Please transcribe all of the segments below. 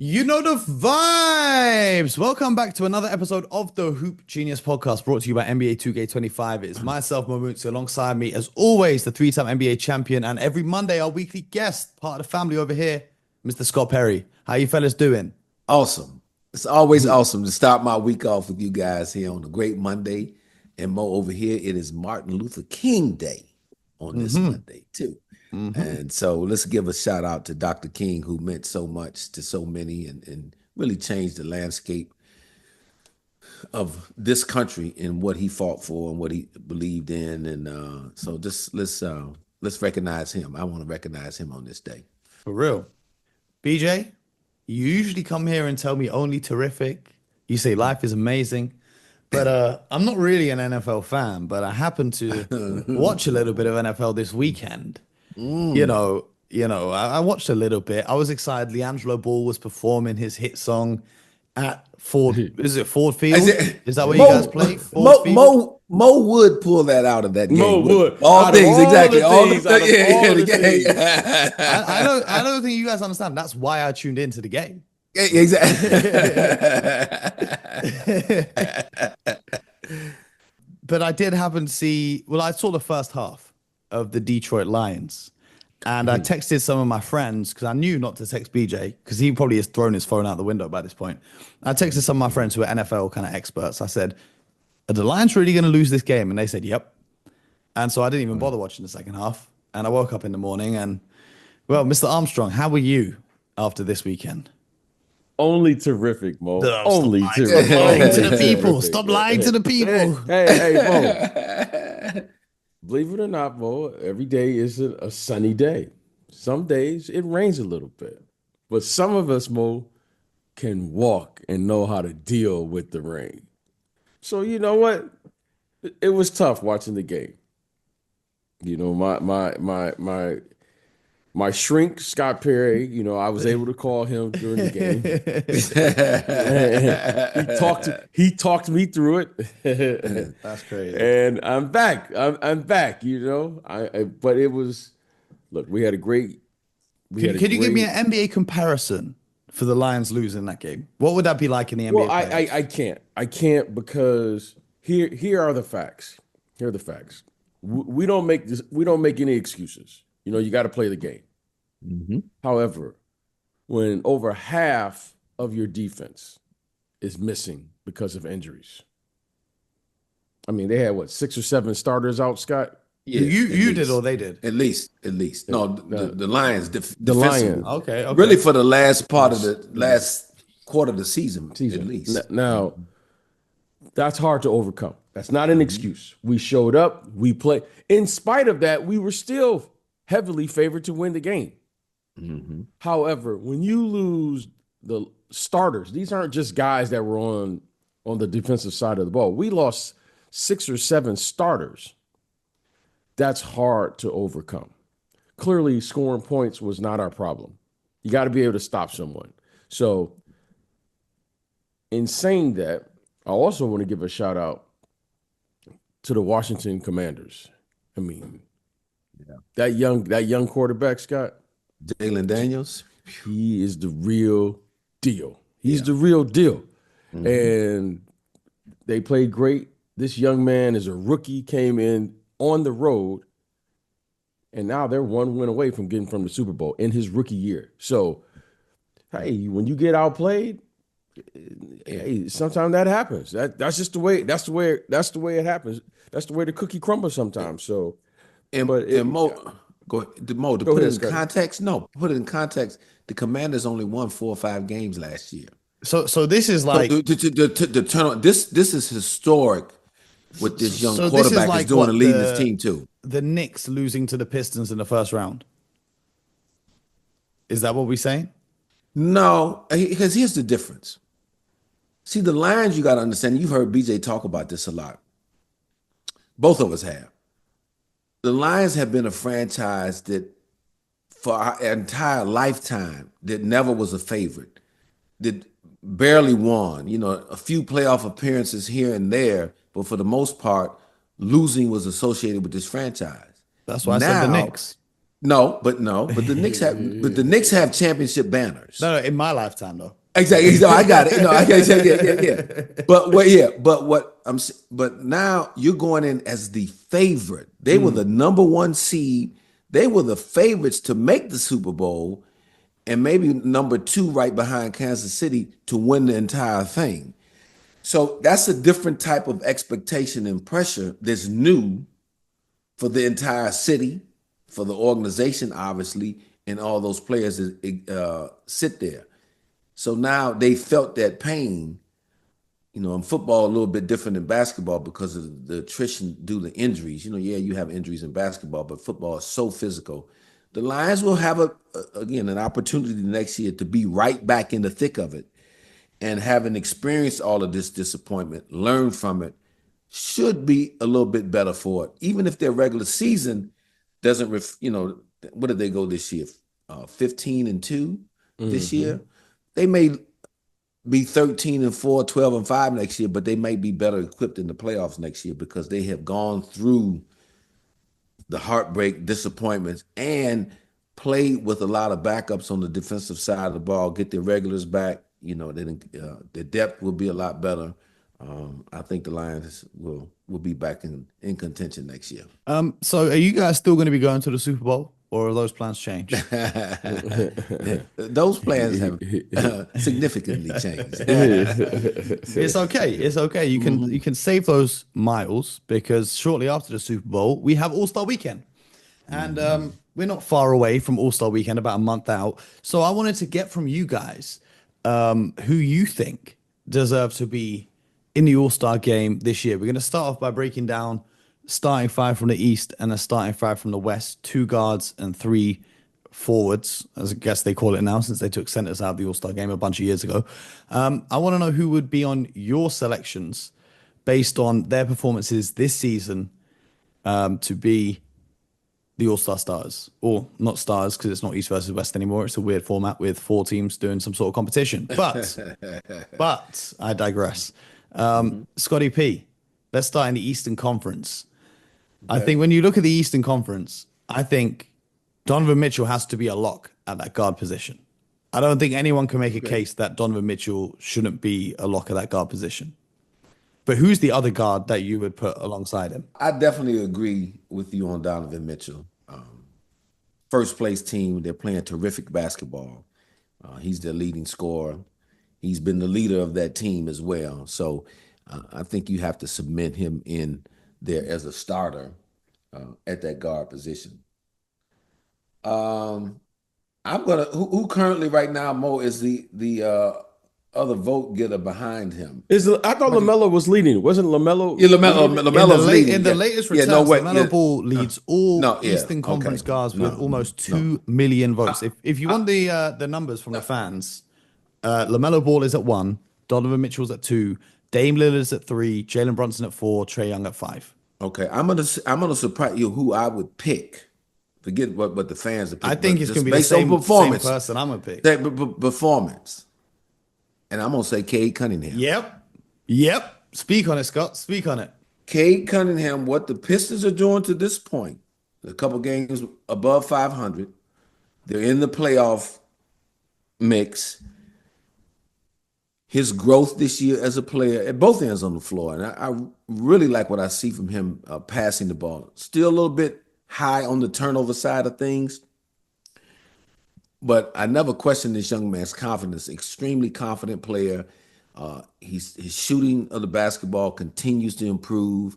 You know the vibes. Welcome back to another episode of the Hoop Genius podcast brought to you by NBA 2K25. It's myself, Mo Mooncey, alongside me, as always, the three-time NBA champion, and every Monday, our weekly guest, part of the family over here, Mr. Scott Perry. How you fellas doing? Awesome. It's always awesome to start my week off with you guys here on a great Monday. And Mo, over here, it is Martin Luther King Day on this Monday, too. And so let's give a shout out to Dr. King, who meant so much to so many and really changed the landscape of this country and what he fought for and what he believed in. And so just let's recognize him. I want to recognize him on this day. For real. BJ, you usually come here and tell me only terrific. You say life is amazing. But I'm not really an NFL fan, but I happened to watch a little bit of NFL this weekend. I watched a little bit. I was excited. Leandro Ball was performing his hit song at Ford. Is it Ford Field? Is that where you guys play? Mo would pull that out of that game. Mo would. All things, exactly. All the things. I don't think you guys understand. That's why I tuned into the game. Exactly. But I did happen to see, I saw the first half of the Detroit Lions. And I texted some of my friends because I knew not to text BJ because he probably has thrown his phone out the window by this point. I texted some of my friends who are NFL kind of experts. I said, are the Lions really going to lose this game? And they said, yep. And so I didn't even bother watching the second half. And I woke up in the morning and, well, Mr. Armstrong, how were you after this weekend? Only terrific, Mo. Only terrific. Stop lying to the people. Stop lying to the people. Hey, Mo. Believe it or not, Mo, every day isn't a sunny day. Some days it rains a little bit. But some of us, Mo, can walk and know how to deal with the rain. So you know what? It was tough watching the game. You know, my shrink, Scott Perry, I was able to call him during the game. he talked me through it. That's crazy. And I'm back. I'm back, but it was, look, we had a great. Could you give me an NBA comparison for the Lions losing that game? What would that be like in the NBA? Well, I can't because here are the facts. Here are the facts. We don't make any excuses. You got to play the game. Mm-hmm. However, when over half of your defense is missing because of injuries, I mean, they had 6 or 7 starters out, Scott? Yeah, you did or they did? At least. No, the Lions. The Lions. Okay. Really for the last part of the last quarter of the season. At least. Now, that's hard to overcome. That's not an excuse. We showed up. We played. In spite of that, we were still heavily favored to win the game. Mm-hmm. However, when you lose the starters, these aren't just guys that were on the defensive side of the ball. We lost 6 or 7 starters. That's hard to overcome. Clearly, scoring points was not our problem. You got to be able to stop someone. So, in saying that, I also want to give a shout out to the Washington Commanders. I mean, that young quarterback, Scott, Jalen Daniels, he is the real deal. He's the real deal. Mm-hmm. And they played great. This young man is a rookie, came in on the road, and now they're 1 win away from getting from the Super Bowl in his rookie year. So, hey, when you get outplayed, hey, sometimes that happens. That's just the way. That's the way it happens. That's the way the cookie crumbles sometimes. So, Mo, go ahead. Mo, to put it in context, the Commanders only won 4 or 5 games last year. So this is like to turn on. This is historic. What this young quarterback is doing and leading his team too. The Knicks losing to the Pistons in the first round. Is that what we're saying? No, because here's the difference. See, the Lions, you got to understand. You've heard BJ talk about this a lot. Both of us have. The Lions have been a franchise that for our entire lifetime that never was a favorite, that barely won, a few playoff appearances here and there, but for the most part, losing was associated with this franchise. That's why I said the Knicks. but the Knicks have championship banners. No, in my lifetime though. Exactly. No, I got it. No, I got it. Yeah. But now you're going in as the favorite. They were the number one seed. They were the favorites to make the Super Bowl, and maybe number two right behind Kansas City to win the entire thing. So that's a different type of expectation and pressure that's new for the entire city, for the organization, obviously, and all those players that sit there. So now they felt that pain. In football, a little bit different than basketball because of the attrition due to injuries. You have injuries in basketball, but football is so physical. The Lions will have an opportunity next year to be right back in the thick of it, and having experienced all of this disappointment, learn from it, should be a little bit better for it. Even if their regular season doesn't, what did they go this year? 15-2 this year. They may be 13-4, 12-5 next year, but they might be better equipped in the playoffs next year because they have gone through the heartbreak, disappointments, and played with a lot of backups on the defensive side of the ball, get their regulars back. Their depth will be a lot better. I think the Lions will be back in contention next year. So are you guys still going to be going to the Super Bowl, or are those plans changed? Those plans have significantly changed. It's okay. It's okay. You can save those miles because shortly after the Super Bowl, we have All-Star Weekend. And we're not far away from All-Star Weekend, about a month out. So I wanted to get from you guys who you think deserve to be in the All-Star game this year. We're going to start off by breaking down starting five from the East and a starting five from the West, 2 guards and 3 forwards, as I guess they call it now, since they took centers out of the All-Star game a bunch of years ago. I want to know who would be on your selections based on their performances this season to be the All-Star stars, or not stars because it's not East versus West anymore. It's a weird format with 4 teams doing some sort of competition. But I digress. Scotty P, let's start in the Eastern Conference. I think when you look at the Eastern Conference, I think Donovan Mitchell has to be a lock at that guard position. I don't think anyone can make a case that Donovan Mitchell shouldn't be a lock at that guard position. But who's the other guard that you would put alongside him? I definitely agree with you on Donovan Mitchell. First place team, they're playing terrific basketball. He's their leading scorer. He's been the leader of that team as well. So I think you have to submit him in there as a starter at that guard position. I'm gonna who currently right now, Mo, is the other vote getter behind him. I thought LaMelo was leading. Wasn't LaMelo? Yeah, LaMelo's leading. In the latest returns, LaMelo Ball leads all Eastern Conference guards with almost 2 million votes. If you want the numbers from the fans, LaMelo Ball is at 1, Donovan Mitchell's at 2, Dame Lillard's at 3, Jalen Brunson at 4, Trae Young at 5. Okay, I'm gonna surprise you who I would pick. Forget what the fans are picking. I think it's gonna be the same person I'm gonna pick. Performance. And I'm going to say Cade Cunningham. Yep. Speak on it, Scott. Speak on it. Cade Cunningham, what the Pistons are doing to this point, a couple games above 500. They're in the playoff mix. His growth this year as a player at both ends on the floor. And I really like what I see from him passing the ball. Still a little bit high on the turnover side of things. But I never questioned this young man's confidence. Extremely confident player. His shooting of the basketball continues to improve.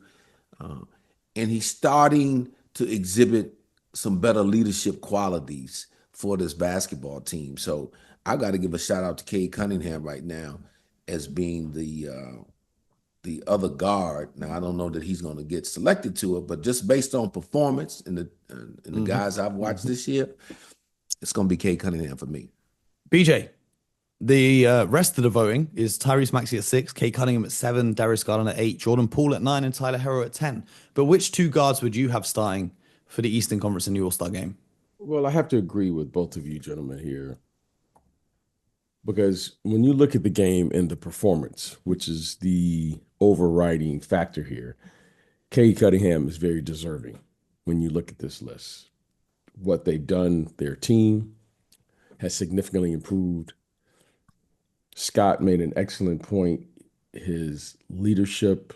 And he's starting to exhibit some better leadership qualities for this basketball team. So I got to give a shout out to Cade Cunningham right now as being the other guard. Now, I don't know that he's going to get selected to it, but just based on performance and the guys I've watched this year, it's going to be Cade Cunningham for me. BJ, the rest of the voting is Tyrese Maxey at 6, Cade Cunningham at 7, Darius Garland at 8, Jordan Poole at 9, and Tyler Herro at 10. But which 2 guards would you have starting for the Eastern Conference in the All-Star game? Well, I have to agree with both of you gentlemen here. Because when you look at the game and the performance, which is the overriding factor here, Cade Cunningham is very deserving when you look at this list. what they've done. Their team has significantly improved. Scott made an excellent point. His leadership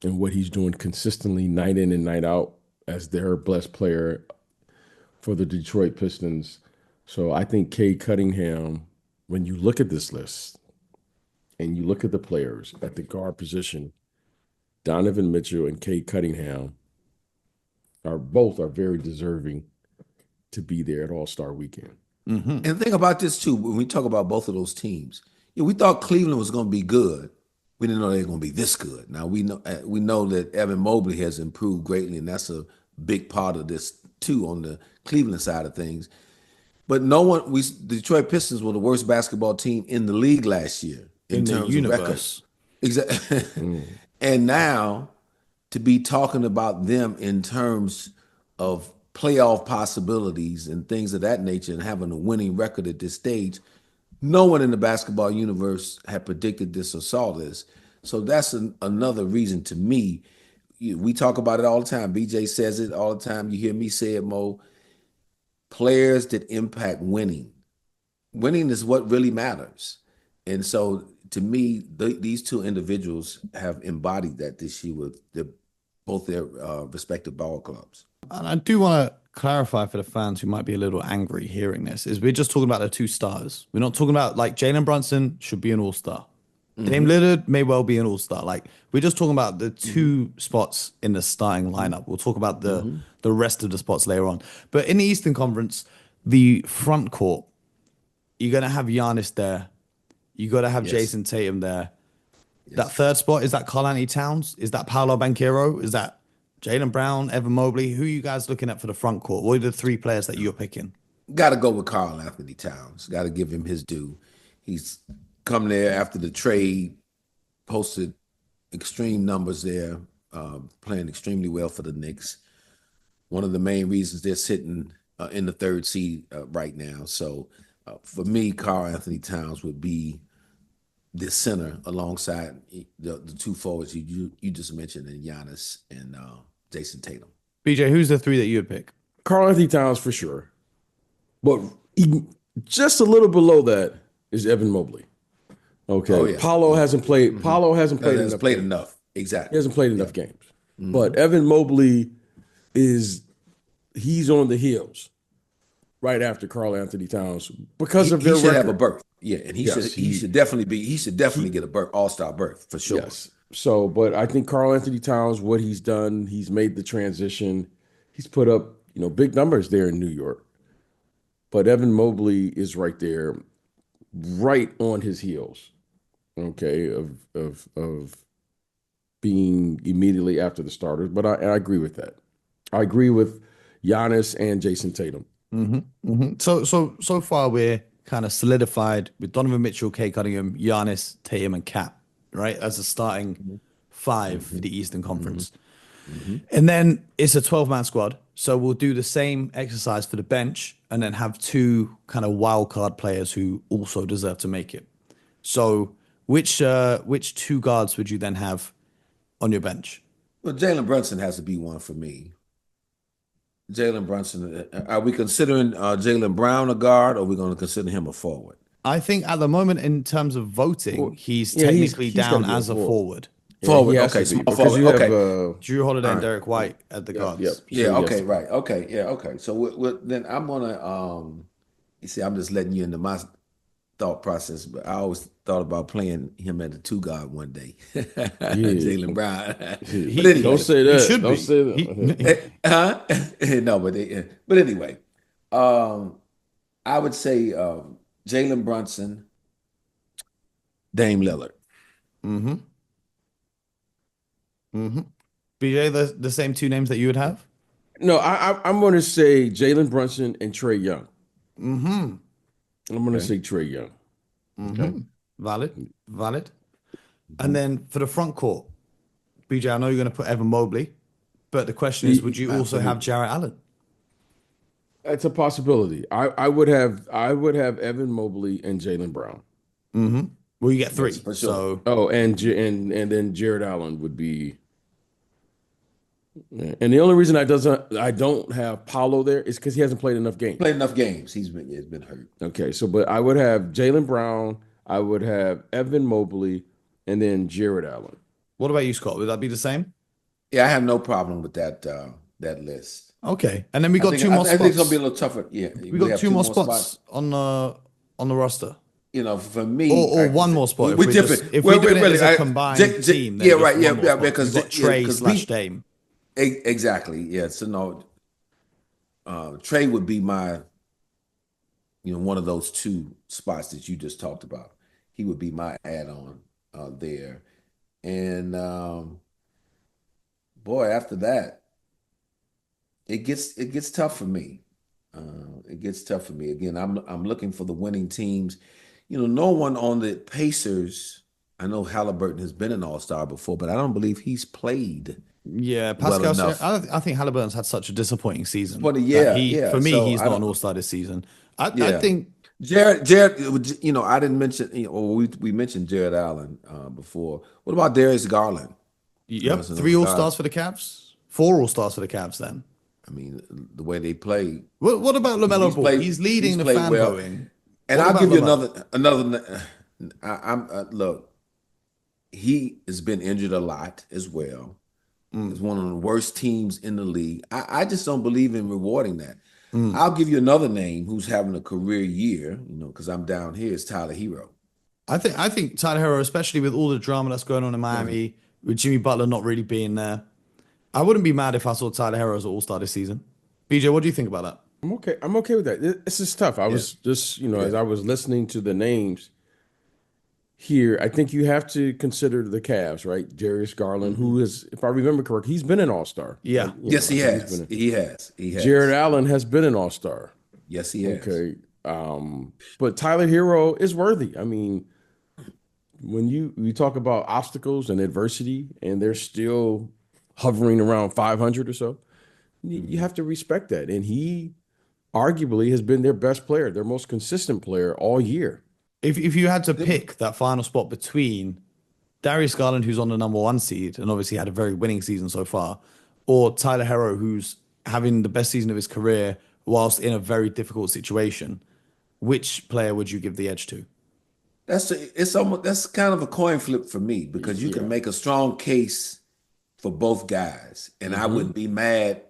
and what he's doing consistently night in and night out as their best player for the Detroit Pistons. So I think Cade Cunningham, when you look at this list and you look at the players at the guard position, Donovan Mitchell and Cade Cunningham are very deserving to be there at All-Star Weekend. And think about this too. When we talk about both of those teams, we thought Cleveland was going to be good. We didn't know they were going to be this good. Now we know that Evan Mobley has improved greatly, and that's a big part of this too on the Cleveland side of things. But the Detroit Pistons were the worst basketball team in the league last year in terms of records. Exactly. And now to be talking about them in terms of playoff possibilities and things of that nature and having a winning record at this stage, no one in the basketball universe had predicted this or saw this. So that's another reason to me. We talk about it all the time. BJ says it all the time. You hear me say it, Mo. Players that impact winning. Winning is what really matters. And so to me, these two individuals have embodied that this year with both their respective ball clubs. And I do want to clarify for the fans who might be a little angry hearing this, is we're just talking about the two stars. We're not talking about like Jalen Brunson should be an all-star. Dame Lillard may well be an all-star. Like, we're just talking about the two spots in the starting lineup. We'll talk about the rest of the spots later on. But in the Eastern Conference, the front court, you're going to have Giannis there. You got to have Jason Tatum there. That third spot, is that Karl Anthony Towns? Is that Paolo Banchero? Is that Jaylen Brown, Evan Mobley? Who are you guys looking at for the front court? What are the three players that you're picking? Got to go with Karl Anthony Towns. Got to give him his due. He's come there after the trade, posted extreme numbers there, playing extremely well for the Knicks. One of the main reasons they're sitting in the third seed right now. So for me, Karl Anthony Towns would be the center alongside the two forwards you just mentioned, and Giannis and Jason Tatum. BJ, who's the three that you would pick? Karl Anthony Towns for sure. But just a little below that is Evan Mobley. Okay. Oh, yeah. Paulo hasn't played. Paulo hasn't played enough. Enough. Exactly. He hasn't played enough games. But Evan Mobley he's on the heels right after Karl Anthony Towns because of their he should record. have a berth. Yeah, and he should definitely get a berth, all-star berth for sure. Yes. So, but I think Karl Anthony Towns, what he's done, he's made the transition. He's put up, big numbers there in New York. But Evan Mobley is right there, right on his heels. Okay, of being immediately after the starters. But I agree with that. I agree with Giannis and Jason Tatum. So far we're kind of solidified with Donovan Mitchell, Cade Cunningham, Giannis, Tatum, and Cat, right? As a starting five for the Eastern Conference. And then it's a 12-man squad. So we'll do the same exercise for the bench and then have two kind of wild card players who also deserve to make it. So which two guards would you then have on your bench? Well, Jalen Brunson has to be one for me. Jalen Brunson, are we considering Jaylen Brown a guard, or are we going to consider him a forward? I think at the moment, in terms of voting, he's technically down as a forward. Forward, okay, small because forward. you Okay. have Drew Holiday and Derek White at the guards. Yep. Yeah, So, okay, yes. right. Okay, yeah, okay. So then I'm gonna you see, I'm just letting you into my thought process, but I always thought about playing him at the two guard one day. Jaylen Brown. But anyway, Don't say that. should Don't be. say that. no, but anyway, I would say Jalen Brunson, Dame Lillard. BJ, the same two names that you would have? No, I'm going to say Jalen Brunson and Trae Young. I'm going to say Trae Young. Okay. Valid. And then for the front court, BJ, I know you're going to put Evan Mobley, but the question is, would you also have Jarrett Allen? It's a possibility. I would have Evan Mobley and Jaylen Brown. Well, you get three. Yes, for sure. So And then Jared Allen would be And the only reason I don't have Paulo there is because he hasn't played enough games. Played enough games. He's been hurt. Okay, so but I would have Jaylen Brown, I would have Evan Mobley, and then Jared Allen. What about you, Scott? Would that be the same? Yeah, I have no problem with that list. Okay, and then we got two more spots. I think it's gonna be a little tougher. Yeah, we got two more spots on the roster. You know, for me, or one more spot. We're different. If we're doing it as a combined team, then yeah, right, yeah, because we've got Trey / Dame. Exactly. Yeah. So no, Trey would be my, one of those two spots that you just talked about. He would be my add-on there, and boy, after that, it gets tough for me. It gets tough for me. Again, I'm looking for the winning teams. No one on the Pacers. I know Halliburton has been an all-star before, but I don't believe he's played. Yeah, Pascal. Well, I think Halliburton's had such a disappointing season. For me, he's not an all-star this season. I think Jared. I didn't mention. We mentioned Jared Allen before. What about Darius Garland? Yep, 3 all-stars for the Cavs. 4 all-stars for the Cavs. Then. I mean, the way they play. What about LaMelo Ball? He's leading the fan voting. And I'll give you another. Look. He has been injured a lot as well. It's one of the worst teams in the league. I just don't believe in rewarding that. I'll give you another name who's having a career year, because I'm down here, is Tyler Hero. I think Tyler Hero, especially with all the drama that's going on in Miami, with Jimmy Butler not really being there, I wouldn't be mad if I saw Tyler Hero as an all-star this season. BJ, what do you think about that? I'm okay with that. This is tough. I was just, as I was listening to the names here, I think you have to consider the Cavs, right? Darius Garland, who is, if I remember correctly, he's been an all-star. Yeah. Yes, he has. He has. Jared Allen has been an all-star. Yes, he has. Okay. But Tyler Hero is worthy. I mean, when you talk about obstacles and adversity, and they're still hovering around 500 or so, you have to respect that. And he arguably has been their best player, their most consistent player all year. If you had to pick that final spot between Darius Garland, who's on the number 1 seed and obviously had a very winning season so far, or Tyler Hero, who's having the best season of his career whilst in a very difficult situation, which player would you give the edge to? That's kind of a coin flip for me, because you can make a strong case for both guys, and I wouldn't be mad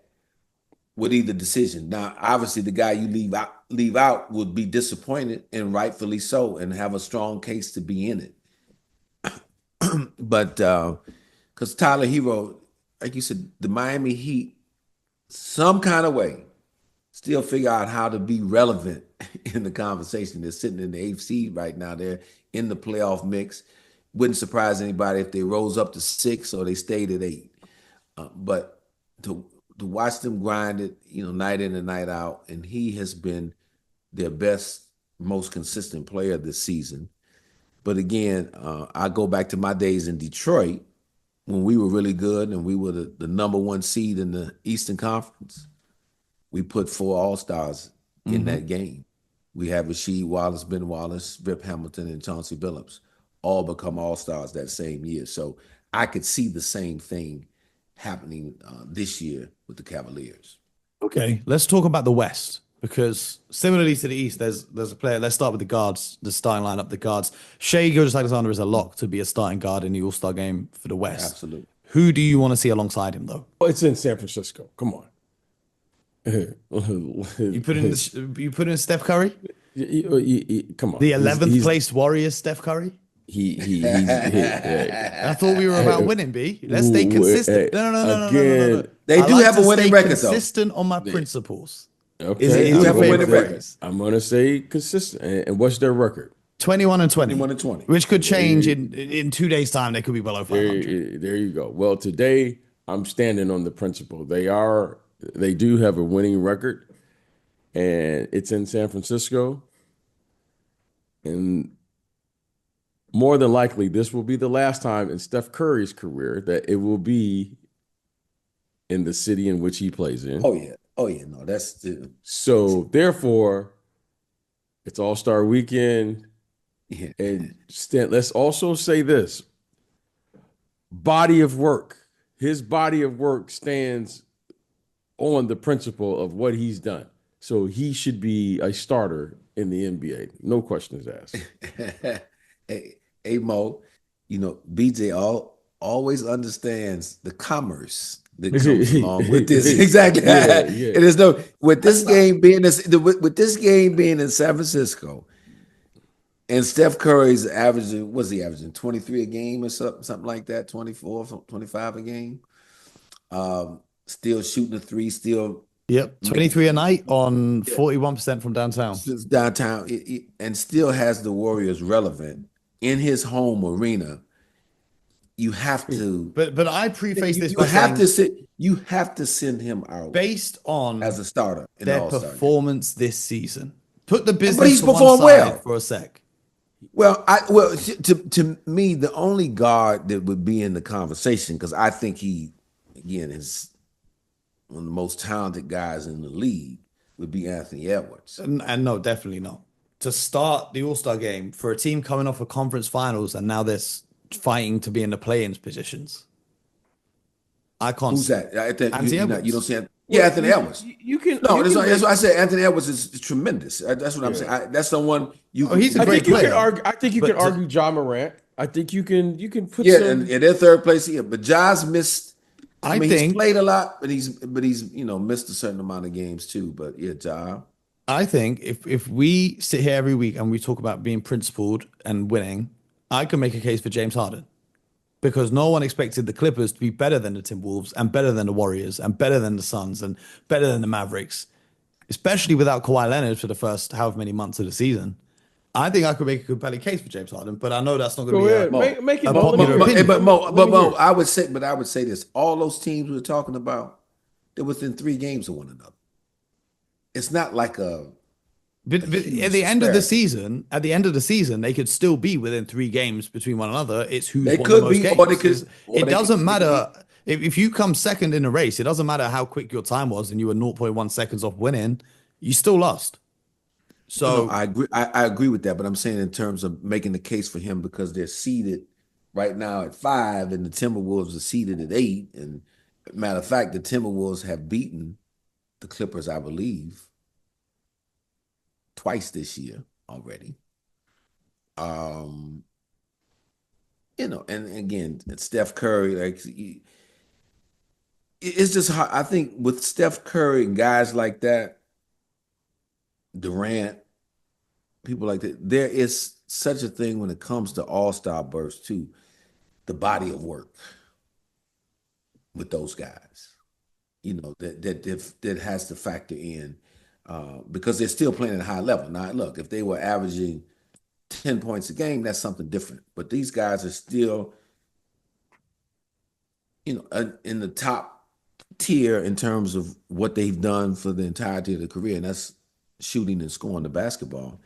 with either decision. Now, obviously, the guy you leave out would be disappointed, and rightfully so, and have a strong case to be in it. But because Tyler Hero, like you said, the Miami Heat, some kind of way, still figure out how to be relevant in the conversation. They're sitting in the 8th seed right now. They're in the playoff mix. Wouldn't surprise anybody if they rose up to 6 or they stayed at 8. But to watch them grind it, night in and night out, and he has been their best, most consistent player this season. But again, I go back to my days in Detroit when we were really good and we were the number 1 seed in the Eastern Conference. We put 4 All-Stars in that game. We had Rasheed Wallace, Ben Wallace, Rip Hamilton, and Chauncey Billups all become All-Stars that same year. So I could see the same thing happening this year with the Cavaliers. Okay, let's talk about the West, because similarly to the East, there's a player. Let's start with the guards, the starting lineup, the guards. Shai Gilgeous-Alexander is a lock to be a starting guard in the All-Star game for the West. Absolutely. Who do you want to see alongside him, though? It's in San Francisco. Come on. You put in Steph Curry? Come on. The 11th placed Warriors, Steph Curry? I thought we were about winning, B. Let's stay consistent. No. They do have a winning record, though. Consistent on my principles. Okay. They do have a winning record. I'm going to say consistent. And what's their record? 21-20. 21-20. Which could change in 2 days' time. They could be below 500. There you go. Well, today I'm standing on the principle. They do have a winning record, and it's in San Francisco. And more than likely, this will be the last time in Steph Curry's career that it will be in the city in which he plays in. Oh yeah. No, that's so. Therefore, it's All-Star Weekend. Yeah. And let's also say this: body of work his body of work stands on the principle of what he's done. So he should be a starter in the NBA. No questions asked. Hey, Mo, BJ always understands the commerce that comes along with this. Exactly. Yeah, And yeah. there's no with this game being with this game being in San Francisco, and Steph Curry's averaging, what's he averaging? 23 a game or something like that, 24, 25 a game. Still shooting the three, still Yep, 23 a night on 41% from downtown. downtown, and still has the Warriors relevant in his home arena. You have to, But I preface this you by have to saying, you have to send him out based on as a starter in the their All-Star game. performance this season, put the But business he's to one performed side well. for a sec. Well, to me, the only guard that would be in the conversation, because I think he, again, is one of the most talented guys in the league, would be Anthony Edwards. And no, definitely not. To start the All-Star game for a team coming off a conference finals and now they're fighting to be in the play-in positions. I can't. Who's that? I think Anthony Edwards. you don't see. Yeah, Anthony Edwards. You can. No, you that's, can that's make- why I said Anthony Edwards is tremendous. That's what I'm saying. That's the one you. Oh, he's a I great think you player. can argue. I think you But can argue Ja Morant. I think you can put Yeah, some. and they're third place here. But Ja's missed. I mean, he's think played a lot, but he's missed a certain amount of games too. But yeah, Ja. I think if we sit here every week and we talk about being principled and winning, I can make a case for James Harden. Because no one expected the Clippers to be better than the Timberwolves and better than the Warriors and better than the Suns and better than the Mavericks, especially without Kawhi Leonard for the first however many months of the season. I think I could make a compelling case for James Harden, but I know that's not going Go to ahead, be make it. a Mo. popular Let me hear opinion. it. But Let me hear Mo, it. I would say this: all those teams we're talking about, they're within 3 games of one another. It's not like a. But huge at the end of the disparity. season, they could still be within 3 games between one another. It's who's They won could the most be, games. or they could. It doesn't matter if you come second in a race. It doesn't matter how quick your time was, and you were 0.1 seconds off winning. You still lost. No, So I agree. I agree with that, but I'm saying in terms of making the case for him because they're seated right now at 5, and the Timberwolves are seated at 8. And matter of fact, the Timberwolves have beaten the Clippers, I believe, twice this year already. And again, it's Steph Curry, it's just hard. I think with Steph Curry and guys like that, Durant, people like that, there is such a thing when it comes to all-star bursts too, the body of work with those guys, that has to factor in because they're still playing at a high level. Now, look, if they were averaging 10 points a game, that's something different. But these guys are still, in the top tier in terms of what they've done for the entirety of their career, and that's shooting and scoring the basketball.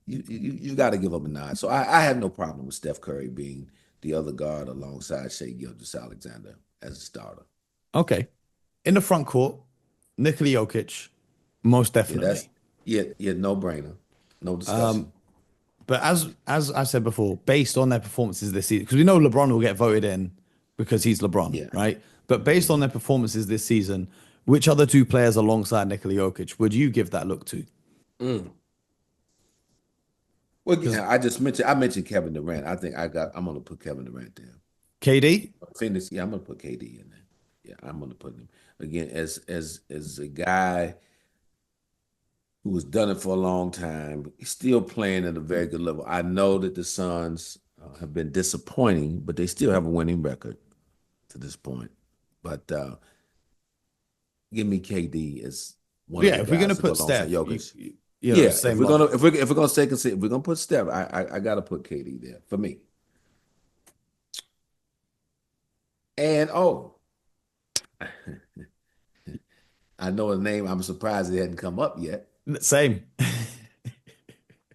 You got to give them a nod. So I have no problem with Steph Curry being the other guard alongside Shai Gilgeous-Alexander as a starter. okay, in the front court, Nikola Jokic, most Yeah, definitely. no brainer, no discussion. But as I said before, based on their performances this season, because we know LeBron will get voted in because he's LeBron, Yeah. right? But based on their performances this season, which other 2 players alongside Nikola Jokic would you give that look to? Well, yeah, I mentioned Kevin Durant. I think I'm going to put Kevin Durant there. KD? Phoenix, yeah, I'm going to put KD in there. Yeah, I'm going to put him again as a guy who has done it for a long time. He's still playing at a very good level. I know that the Suns have been disappointing, but they still have a winning record to this point. But give me KD as one Yeah, of if the we're guys gonna to go put alongside Steph, Jokic. yeah, same if we're logic. gonna stay consistent, if we're gonna put Steph, I gotta put KD there for me. And I know a name. I'm surprised it hadn't come up yet. Same.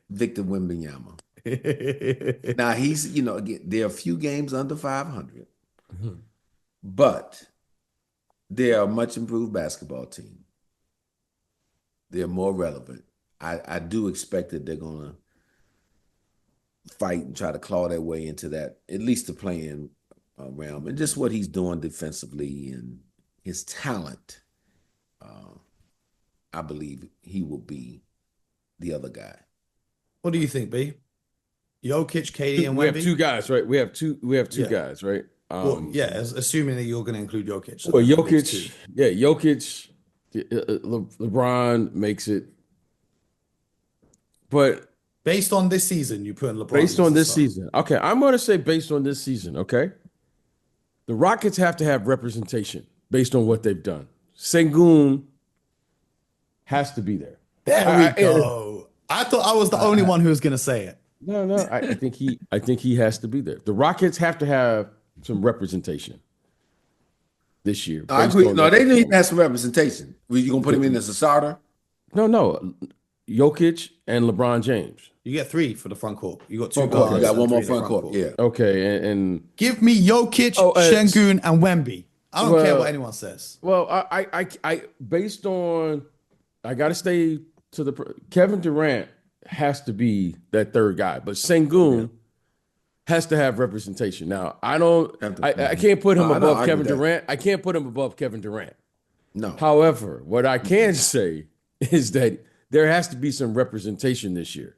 Victor Wembanyama. Now he's, again, there are a few games under 500, but they're a much improved basketball team. They're more relevant. I do expect that they're going to fight and try to claw their way into that, at least the play-in realm, and just what he's doing defensively and his talent, I believe he will be the other guy. What do you think, B? Jokic, KD, and We Wemby? have two guys, right? We have two Yeah. guys, right? Well, yeah, assuming that you're going to include Jokic. So Well, that makes Jokic, two. yeah, Jokic, LeBron makes it. But Based on this season, you put in LeBron. based as on the this starter. season, okay, I'm going to say based on this season, okay? The Rockets have to have representation based on what they've done. Sengun has to be there. There we go. I thought I was the only one who was going to say it. No, I think he has to be there. The Rockets have to have some representation this year. I based agree. on No, their they need to performance. have some representation. You gonna put him in as a starter? No, Jokic and LeBron James. You get three for the front court. You got two Front court. guards. You got and one more three in the front court. Yeah. Okay, and Give me Jokic, Şengün, and Wemby. I don't care what anyone says. well, I based on, I got to stay to the Kevin Durant has to be that third guy, but Sengun has to have representation. Now, I can't put him above Kevin Durant. I can't put him above Kevin Durant. No. However, what I can say is that there has to be some representation this year.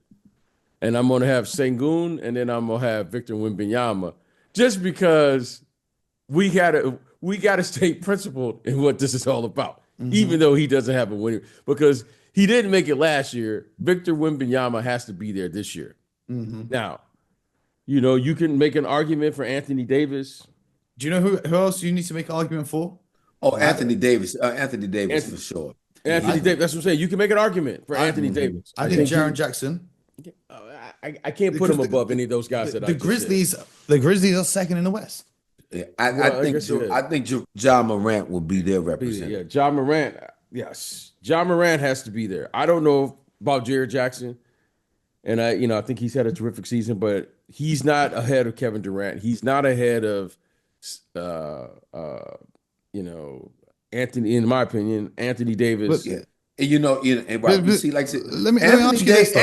And I'm going to have Sengun, and then I'm going to have Victor Wembanyama, just because we got to stay principled in what this is all about, even though he doesn't have a winning, because he didn't make it last year. Victor Wembanyama has to be there this year. Now, you can make an argument for Anthony Davis. Do you know who else you need to make an argument for? Oh, Anthony Davis. Anthony Davis for sure. Anthony Davis, that's what I'm saying. You can make an argument for Anthony Davis. I think Jaren Jackson. I can't put him above any of those guys that I just said. The Grizzlies are second in the West. Yeah, I think Ja Morant will be their representative. Ja Morant, yes. Ja Morant has to be there. I don't know about Jared Jackson, and I think he's had a terrific season, but he's not ahead of Kevin Durant. He's not ahead of Anthony, in my opinion, Anthony Davis. Look, you see, like let me ask you this, though.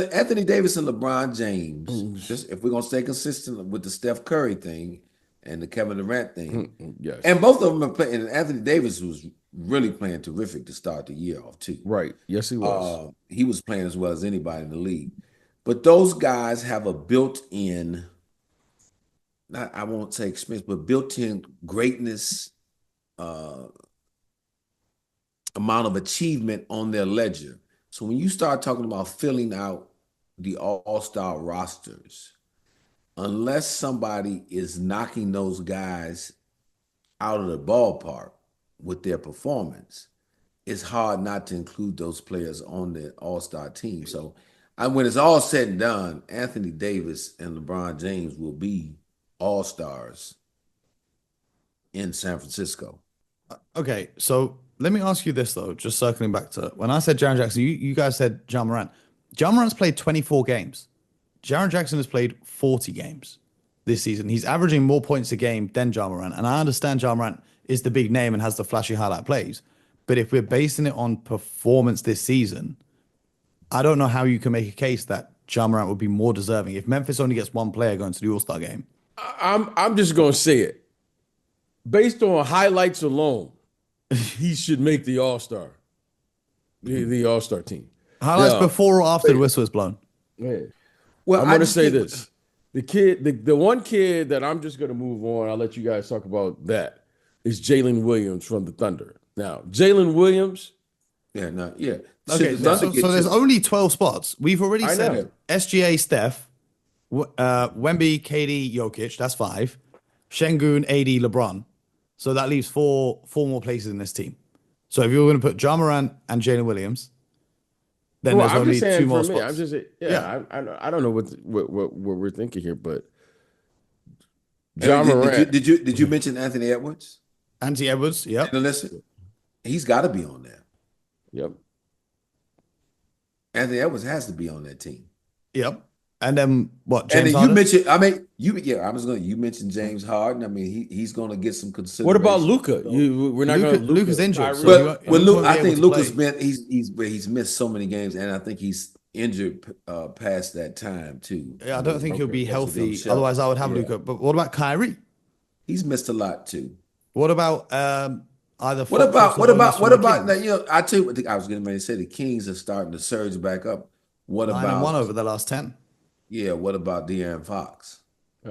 Anthony Davis and LeBron James. Just if we're gonna stay consistent with the Steph Curry thing and the Kevin Durant thing, yes, and both of them are playing. And Anthony Davis was really playing terrific to start the year off too. Right? Yes, he was. He was playing as well as anybody in the league. But those guys have a built-in, I won't say experience, but built-in greatness. Amount of achievement on their ledger. So when you start talking about filling out the all-star rosters, unless somebody is knocking those guys out of the ballpark with their performance, it's hard not to include those players on the all-star team. So when it's all said and done, Anthony Davis and LeBron James will be all-stars in San Francisco. Okay, so let me ask you this, though, just circling back to when I said Jaren Jackson, you guys said Ja Morant. Ja Morant's played 24 games. Jaren Jackson has played 40 games this season. He's averaging more points a game than Ja Morant. And I understand Ja Morant is the big name and has the flashy highlight plays. But if we're basing it on performance this season, I don't know how you can make a case that Ja Morant would be more deserving. If Memphis only gets one player going to the All-Star game. I'm just going to say it. Based on highlights alone, he should make the All-Star, the All-Star team. Highlights before or after the whistle is blown? Yeah. Well, I'm going to say this. The one kid that I'm just going to move on, I'll let you guys talk about that, is Jalen Williams from the Thunder. Now, Jalen Williams. Yeah. Okay, so there's only 12 spots. We've already said SGA, Steph, Wemby, KD, Jokic. That's 5. Şengün, AD, LeBron. So that leaves four more places in this team. So if you're going to put Ja Morant and Jalen Williams, then there's only 2 more spots. I'm just I don't know what we're thinking here, but Ja Morant. Did you mention Anthony Edwards? Anthony Edwards, yep. Now listen, he's got to be on there. Yep. Anthony Edwards has to be on that team. Yep. And then what? James Harden? You mentioned James Harden. I mean, he's going to get some consideration. What about Luka? We're not going to. Luka's injured. I think Luka's been he's missed so many games, and I think he's injured past that time too. Yeah, I don't think he'll be healthy. Otherwise, I would have Luka. But what about Kyrie? He's missed a lot too. What about either What Fox or about what Sabonis about from what the about now? Kings? You know, I tell you what I was getting ready to say. The Kings are starting to surge back up. What 9-1 about over the last 10. yeah? What about De'Aaron Fox?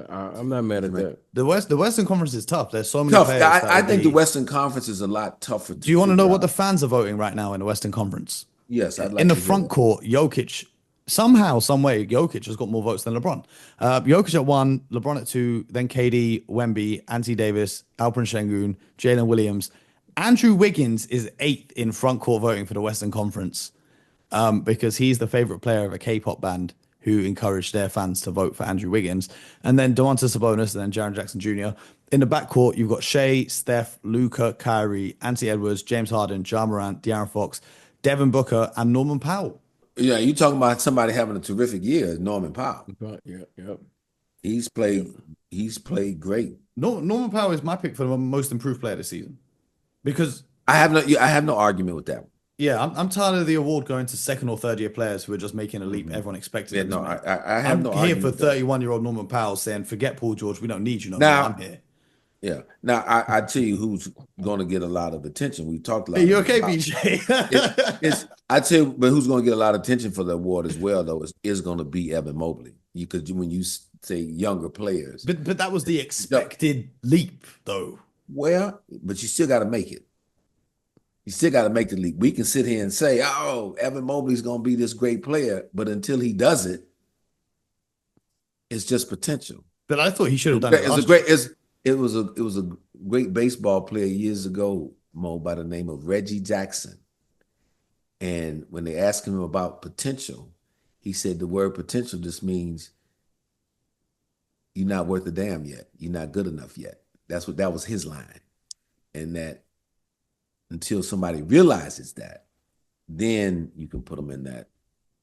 I'm not mad at that. The Western Conference is tough. There's so many Tough. players that I will think the be. Western Conference is a lot tougher Do to you want to know figure what the out. fans are voting right now in the Western Conference? Yes, I'd In like the to hear front that. court, Jokic, somehow, some way, Jokic has got more votes than LeBron. Jokic at 1, LeBron at 2, then KD, Wemby, Anthony Davis, Alperen Şengün, Jalen Williams. Andrew Wiggins is 8th in front court voting for the Western Conference, because he's the favorite player of a K-pop band who encouraged their fans to vote for Andrew Wiggins. And then Domantas Sabonis and then Jaren Jackson Jr. In the backcourt, you've got Shea, Steph, Luka, Kyrie, Anthony Edwards, James Harden, Ja Morant, De'Aaron Fox, Devin Booker, and Norman Powell. Yeah, you talking about somebody having a terrific year, Norman Powell. Yeah, yeah. He's Yeah. played. He's played great. Norman Powell is my pick for the most improved player this season because I have no. I have no argument with that one. yeah, I'm tired of the award going to second or third year players who are just making a leap Mhm. everyone expected Yeah, them to no, make. I have I'm no here argument for with that. 31-year-old Norman Powell saying, "Forget Paul George, we don't need you no more. I'm Now, here." yeah. Now, I tell you who's going to get a lot of attention. We talked a Are lot you about okay, Powell. BJ? I tell you, but who's going to get a lot of attention for the award as well, though, is going to be Evan Mobley. Because when you say younger players, But that was the no, expected leap, though. well, but you still got to make it. You still got to make the leap. We can sit here and say, "Oh, Evan Mobley's going to be this great player," but until he does it, it's just potential. But I thought he should have done it It's a last year. great. It was a great baseball player years ago, Mo, by the name of Reggie Jackson. And when they asked him about potential, he said the word potential just means you're not worth a damn yet. You're not good enough yet. That was his line. And that until somebody realizes that, then you can put them in that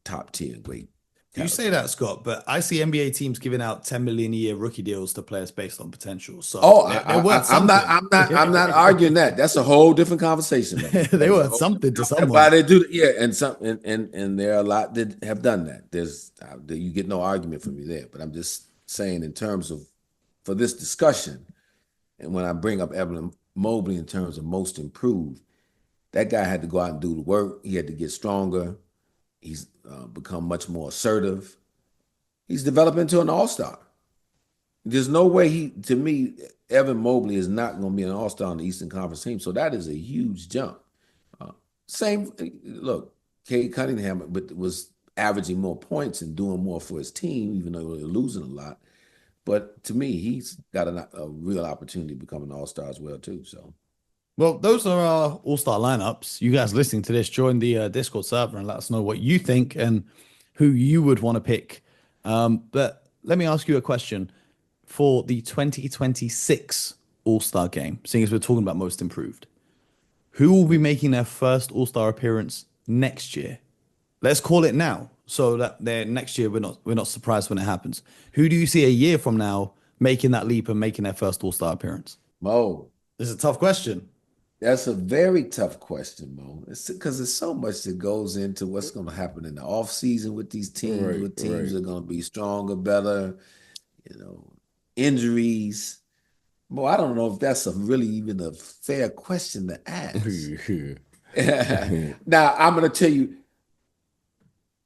top tier great You say category. that, Scott, but I see NBA teams giving out 10 million a year rookie deals to players based on potential. So Oh, they're worth I'm not, something. I'm not arguing that. That's a whole different conversation, man. That They is a worth whole something to different, why someone. they do, yeah, and and there are a lot that have done that. You get no argument from me there, but I'm just saying in terms of for this discussion, and when I bring up Evan Mobley in terms of most improved, that guy had to go out and do the work. He had to get stronger. He's become much more assertive. He's developed into an all-star. There's no way to me, Evan Mobley is not going to be an all-star on the Eastern Conference team. So that is a huge jump. Same, look, Cade Cunningham but was averaging more points and doing more for his team, even though they're losing a lot. But to me, he's got a real opportunity to become an all-star as well, too. So, Well, those are our all-star lineups. You guys listening to this, join the Discord server and let us know what you think and who you would want to pick. But let me ask you a question for the 2026 All-Star game, seeing as we're talking about most improved. Who will be making their first All-Star appearance next year? Let's call it now, so that next year we're not surprised when it happens. Who do you see a year from now making that leap and making their first All-Star appearance? Mo, This is a tough question. that's a very tough question, Mo. It's because there's so much that goes into what's going to happen in the offseason with these teams, Right, what teams right. are going to be stronger, better, injuries. Well, I don't know if that's really even a fair question to ask. Now, I'm going to tell you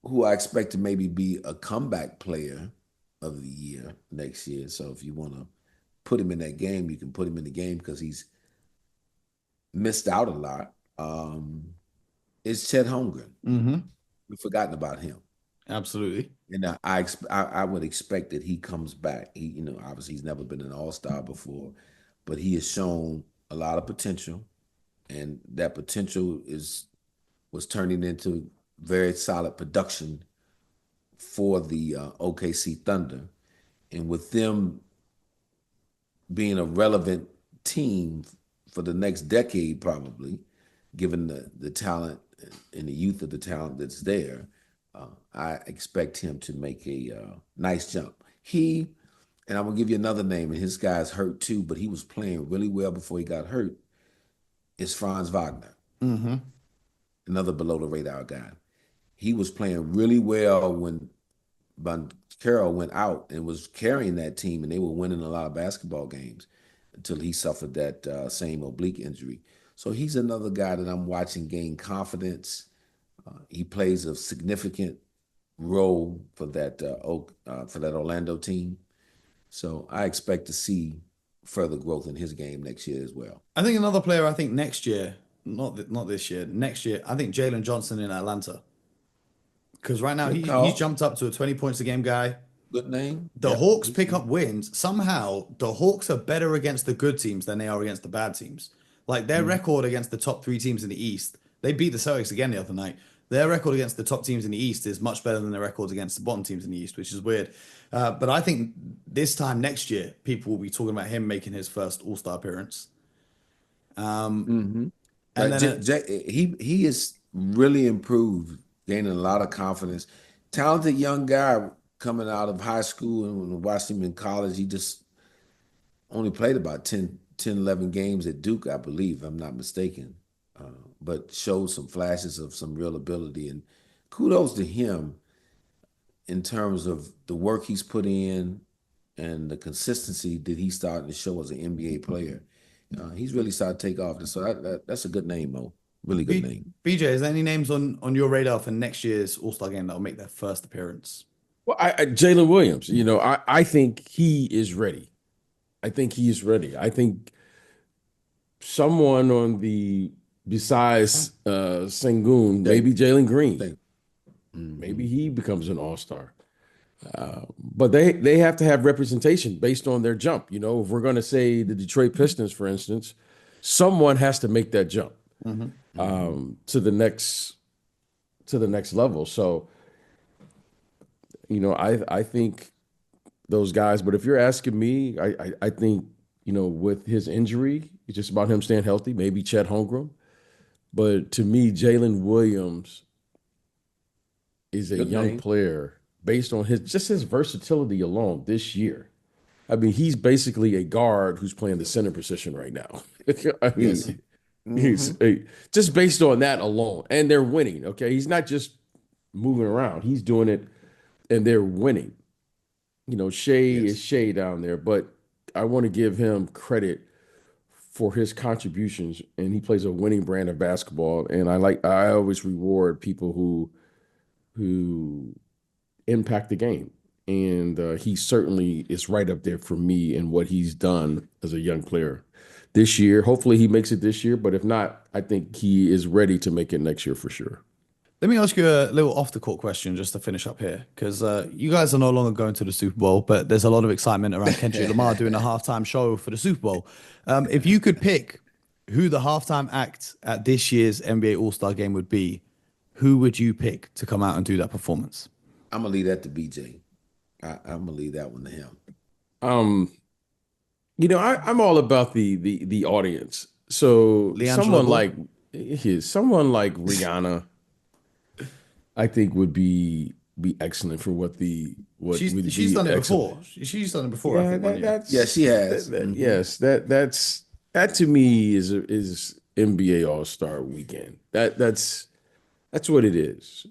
who I expect to maybe be a comeback player of the year next year. So if you want to put him in that game, you can put him in the game because he's missed out a lot. Is Chet Holmgren. Mm-hmm. We've forgotten about him. Absolutely. And I would expect that he comes back. Obviously he's never been an all-star before, but he has shown a lot of potential, and that potential was turning into very solid production for the OKC Thunder. And with them being a relevant team for the next decade, probably, given the talent and the youth of the talent that's there, I expect him to make a nice jump. And I'm gonna give you another name, and his guy's hurt too, but he was playing really well before he got hurt. Is Franz Wagner, Mm-hmm. another below the radar guy. He was playing really well when Von Carroll went out and was carrying that team, and they were winning a lot of basketball games. until he suffered that same oblique injury. So he's another guy that I'm watching gain confidence. He plays a significant role for that Orlando team. So I expect to see further growth in his game next year as well. I think another player. I think next year, not this year, next year. I think Jalen Johnson in Atlanta, because right now Good he's call. jumped up to a 20 points a game guy. Good name. The Yep. Hawks pick up wins. Somehow, the Hawks are better against the good teams than they are against the bad teams. Like their record against the top three teams in the East, they beat the Celtics again the other night. Their record against the top teams in the East is much better than their records against the bottom teams in the East, which is weird. But I think this time next year, people will be talking about him making his first All-Star appearance. And then He is really improved, gaining a lot of confidence. Talented young guy coming out of high school, and when I watched him in college, he just only played about 10, 11 games at Duke, I believe, if I'm not mistaken, but showed some flashes of some real ability. And kudos to him in terms of the work he's put in and the consistency that he's starting to show as an NBA player. He's really started to take off. So that's a good name, Mo. Really good name. BJ, is there any names on your radar for next year's All-Star game that will make their first appearance? Well, Jalen Williams, I think he is ready. I think he is ready. I think someone besides Sengun, maybe Jalen Green, maybe he becomes an all-star. But they have to have representation based on their jump. If we're going to say the Detroit Pistons, for instance, someone has to make that jump to the next level. So, I think those guys. But if you're asking me, I think with his injury, it's just about him staying healthy. Maybe Chet Holmgren, but to me, Jalen Williams is a young player based on his versatility alone this year. I mean, he's basically a guard who's playing the center position right now. I mean, he's just based on that alone, and they're winning. Okay, he's not just moving around; he's doing it, and they're winning. Shea is Shea down there, but I want to give him credit for his contributions, and he plays a winning brand of basketball. And I always reward people who impact the game. And he certainly is right up there for me in what he's done as a young player this year. Hopefully he makes it this year, but if not, I think he is ready to make it next year for sure. Let me ask you a little off-the-court question just to finish up here, because you guys are no longer going to the Super Bowl, but there's a lot of excitement around Kendrick Lamar doing a halftime show for the Super Bowl. If you could pick who the halftime act at this year's NBA All-Star game would be, who would you pick to come out and do that performance? I'm going to leave that to BJ. I'm going to leave that one to him. I'm all about the audience. So someone like Rihanna, I think would be excellent for what she's done it before. She's done it before. Yeah, I think she has. Yes, that to me is NBA All-Star Weekend. That's what it is.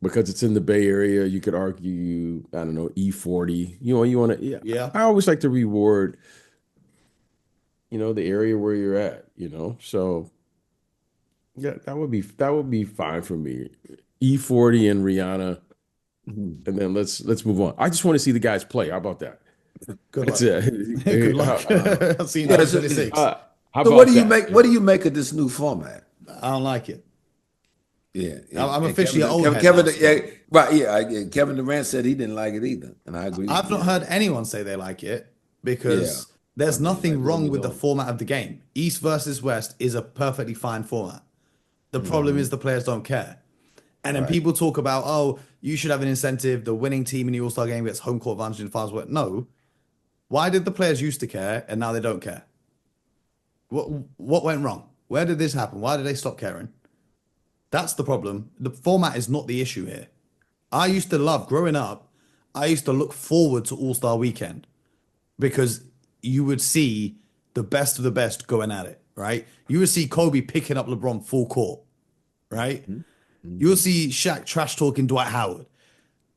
Because it's in the Bay Area, you could argue, I don't know, E40. You want to, Yeah. I always like to reward, the area where you're at, So, yeah, that would be fine for me. E40 and Rihanna, and then let's move on. I just want to see the guys play. How about that? Good luck. That's it. Good luck. I've seen that. 26. So what do you make of this new format? I don't like it. Yeah, I'm officially an old head Kevin, now, Kevin Durant said he didn't like it either, and I agree. I've not heard anyone say they like it because there's nothing wrong with the format of the game. East versus West is a perfectly fine format. The problem is the players don't care. And then people talk about, oh, you should have an incentive. The winning team in the All-Star game gets home court advantage in finals. No. Why did the players used to care and now they don't care? What went wrong? Where did this happen? Why did they stop caring? That's the problem. The format is not the issue here. I used to love, growing up, I used to look forward to All-Star Weekend because you would see the best of the best going at it, right? You would see Kobe picking up LeBron full court, right? You'll see Shaq trash talking Dwight Howard.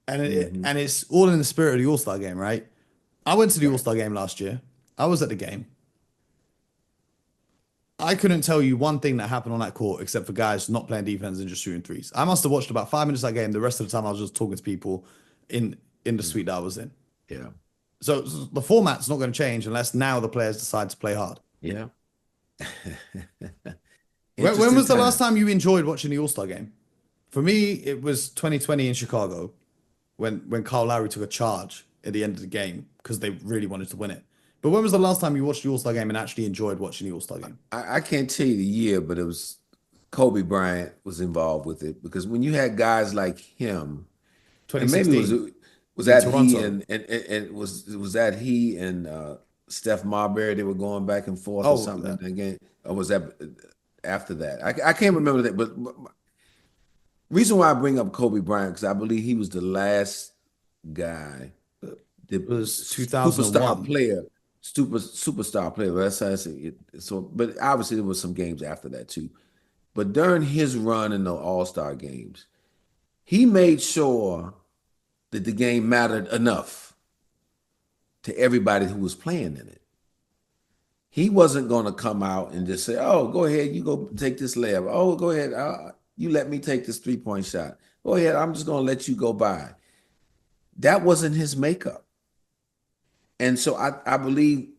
And it's all in the spirit of the All-Star game, right? I went to the All-Star game last year. I was at the game. I couldn't tell you one thing that happened on that court except for guys not playing defense and just shooting threes. I must have watched about 5 minutes of that game. The rest of the time, I was just talking to people in the suite that I was in. Yeah. So the format's not going to change unless now the players decide to play hard. Yeah. When was the last time you enjoyed watching the All-Star game? For me, it was 2020 in Chicago when Kyle Lowry took a charge at the end of the game because they really wanted to win it. But when was the last time you watched the All-Star game and actually enjoyed watching the All-Star game? I can't tell you the year, but it was Kobe Bryant was involved with it because when you had guys like him, and maybe was that he and was that he and Steph Marbury, they were going back and forth or something again, or was that after that? I can't remember that, but reason why I bring up Kobe Bryant because I believe he was the last guy that was 2001 superstar player. That's how I say it. So, but obviously there was some games after that too. But during his run in the All-Star games, he made sure that the game mattered enough to everybody who was playing in it. He wasn't going to come out and just say, "Oh, go ahead, you go take this layup. Oh, go ahead, you let me take this three-point shot. Go ahead, I'm just going to let you go by." That wasn't his makeup. And so I believe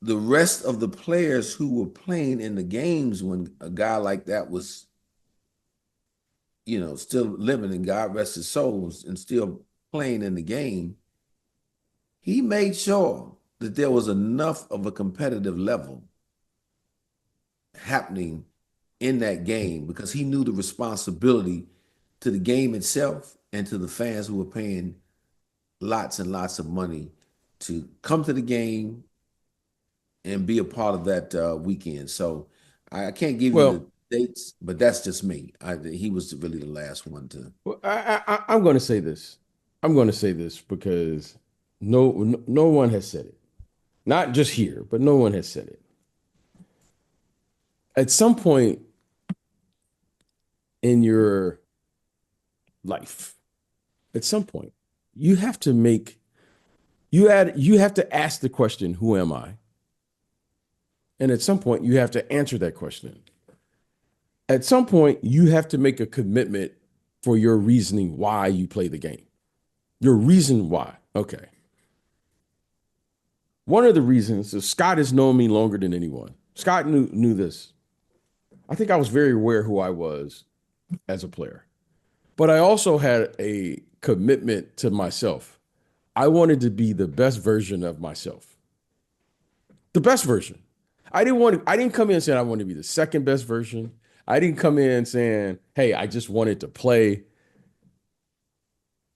the rest of the players who were playing in the games when a guy like that was, still living and God rest his souls and still playing in the game, he made sure that there was enough of a competitive level happening in that game because he knew the responsibility to the game itself and to the fans who were paying lots and lots of money to come to the game and be a part of that weekend. So I can't give you the dates, but that's just me. He was really the last one to. Well, I'm going to say this. I'm going to say this because no one has said it. Not just here, but no one has said it. At some point in your life, at some point, you have to ask the question, who am I? And at some point, you have to answer that question. At some point, you have to make a commitment for your reasoning why you play the game. Your reason why. Okay. One of the reasons is Scott has known me longer than anyone. Scott knew this. I think I was very aware who I was as a player. But I also had a commitment to myself. I wanted to be the best version of myself. The best version. I didn't come in saying I wanted to be the second best version. I didn't come in saying, hey, I just wanted to play.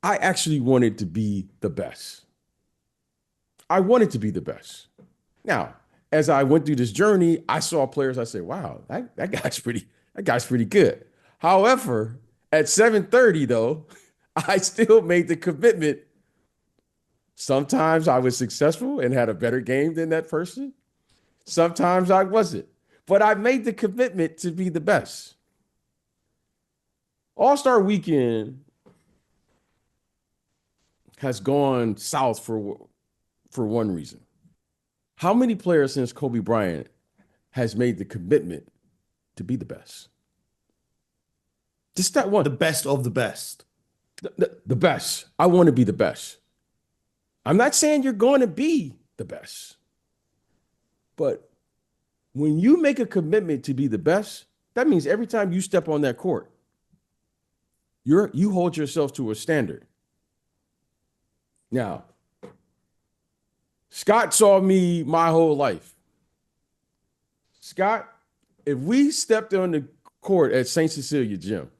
I actually wanted to be the best. I wanted to be the best. Now, as I went through this journey, I saw players, I said, wow, that guy's pretty good. However, at 7:30 though, I still made the commitment. Sometimes I was successful and had a better game than that person. Sometimes I wasn't. But I made the commitment to be the best. All-Star Weekend has gone south for one reason. How many players since Kobe Bryant has made the commitment to be the best? Just that one. The best of the best. The best. I want to be the best. I'm not saying you're going to be the best. But when you make a commitment to be the best, that means every time you step on that court, you hold yourself to a standard. Now, Scott saw me my whole life. Scott, if we stepped on the court at St. Cecilia Gym,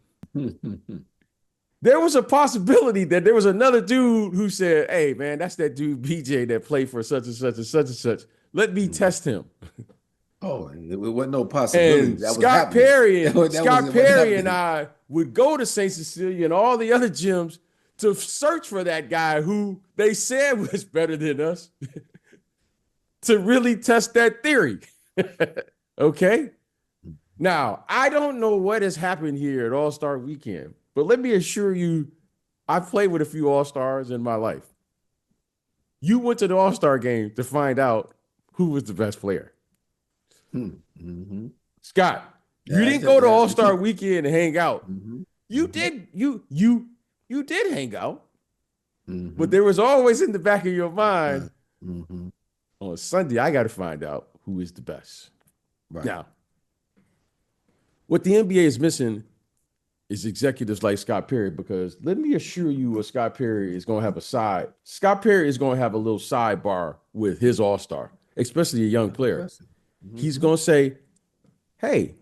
there was a possibility that there was another dude who said, hey, man, that's that dude BJ that played for such and such and such and such. Let me test him. Oh, it wasn't no possibility. And that Scott Perry and I would go to St. Cecilia and all the other gyms to search for that guy who they said was better than us to really test that theory. Okay? Now, I don't know what has happened here at All-Star Weekend, but let me assure you, I've played with a few All-Stars in my life. You went to the All-Star game to find out who was the best player? Mm-hmm. Scott, you Yeah, didn't go to that's All-Star the key. Weekend and hang out. Mm-hmm. You did. You did hang out, Mm-hmm. but there was always in the back of your mind Mm-hmm. on Sunday. I got to find out who is the best. Right. Now, what the NBA is missing is executives like Scott Perry, because let me assure you what Scott Perry is going to have Scott Perry is going to have a little sidebar with his all-star, especially a young player. Mm-hmm. He's going to say, hey,